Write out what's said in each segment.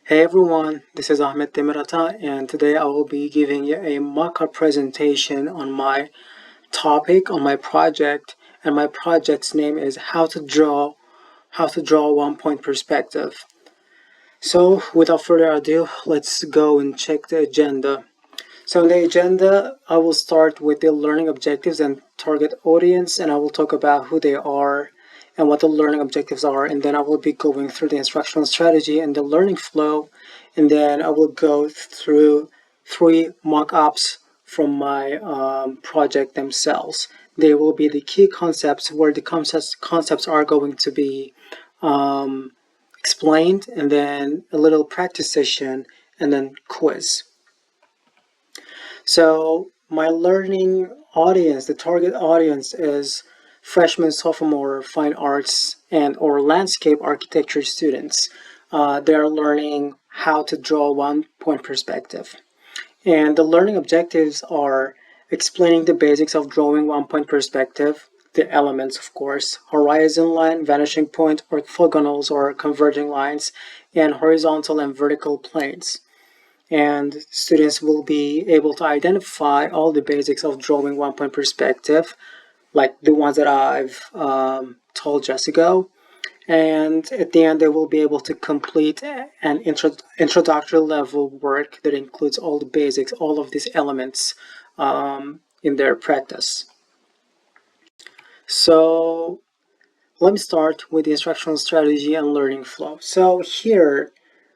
Hey everyone, this is Ahmed Demirata, and today I will be giving you a mock-up presentation on my topic, on my project, and my project's name is how to draw a one-point perspective. So without further ado, let's go and check the agenda. So in the agenda, I will start with the learning objectives and target audience, and I will talk about who they are and what the learning objectives are, and then I will be going through the instructional strategy and the learning flow, and then I will go through three mock-ups from my project themselves. They will be the key concepts where the concepts are going to be explained, and then a little practice session, and then quiz. So my learning audience, the target audience is freshman, sophomore, fine arts, and or landscape architecture students. They're learning how to draw one-point perspective. And the learning objectives are explaining the basics of drawing one-point perspective, the elements, of course, horizon line, vanishing point, orthogonals or converging lines, and horizontal and vertical planes, and students will be able to identify all the basics of drawing one-point perspective, like the ones that I've told just ago. And at the end, they will be able to complete an introductory level work that includes all the basics, all of these elements in their practice. So let me start with the instructional strategy and learning flow. So here,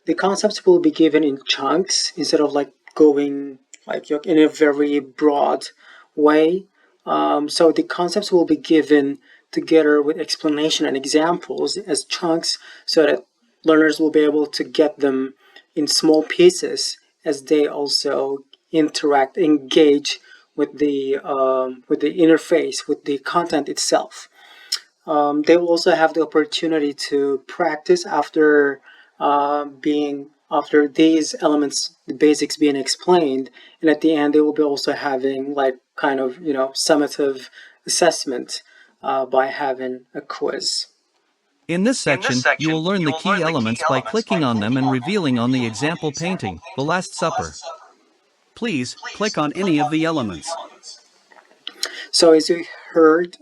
the concepts will be given in chunks instead of like going like in a very broad way. So the concepts will be given together with explanation and examples as chunks so that learners will be able to get them in small pieces as they also interact, engage with the interface, with the content itself. They will also have the opportunity to practice after these elements, the basics being explained, and at the end they will be also having like kind of summative assessment by having a quiz. In this section, you will learn the key elements by clicking on them and revealing on the example painting, The Last Supper. Please, click on any of the elements. So as you heard,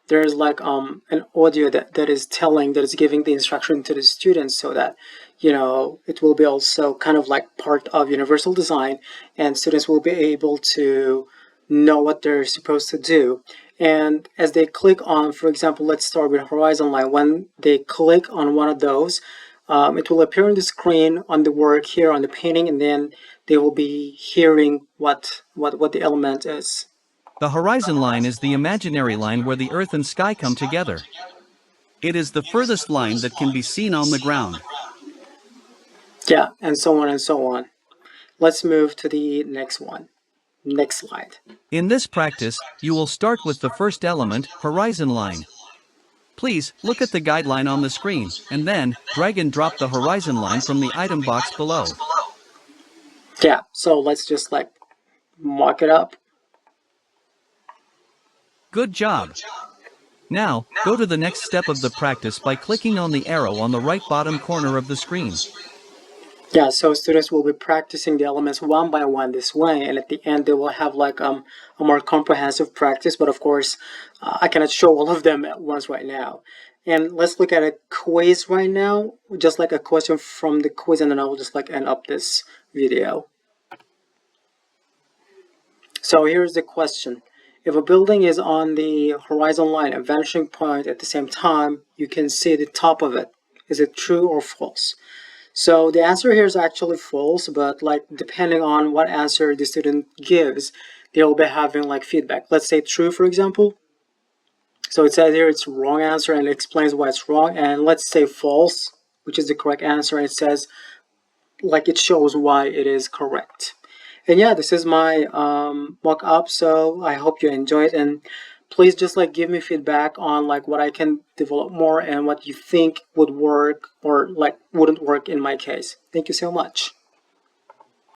there's like an audio that is telling, that is giving the instruction to the students so that it will be also kind of like part of universal design, and students will be able to know what they're supposed to do. And as they click on, for example, let's start with horizon line. When they click on one of those, it will appear on the screen on the work here on the painting, and then they will be hearing what the element is. The horizon line is the imaginary line where the earth and sky come together. It is the furthest line that can be seen on the ground. Yeah, and so on and so on. Let's move to the next one. Next slide. In this practice, you will start with the first element, horizon line. Please, look at the guideline on the screen, and then, drag and drop the horizon line from the item box below. Yeah, so let's just like mock it up. Good job! Now, go to the next step of the practice by clicking on the arrow on the right bottom corner of the screen. Yeah, so students will be practicing the elements one by one this way, and at the end they will have like a more comprehensive practice, but of course I cannot show all of them at once right now. And let's look at a quiz right now, just like a question from the quiz, and then I will just like end up this video. So here's the question. If a building is on the horizon line, a vanishing point at the same time, you can see the top of it. Is it true or false? So the answer here is actually false, but like depending on what answer the student gives, they'll be having like feedback. Let's say true, for example. So it says here it's wrong answer and it explains why it's wrong. And let's say false, which is the correct answer, and it says like it shows why it is correct. And yeah, this is my mock-up, so I hope you enjoy it, and please just like give me feedback on like what I can develop more and what you think would work or like wouldn't work in my case. Thank you so much.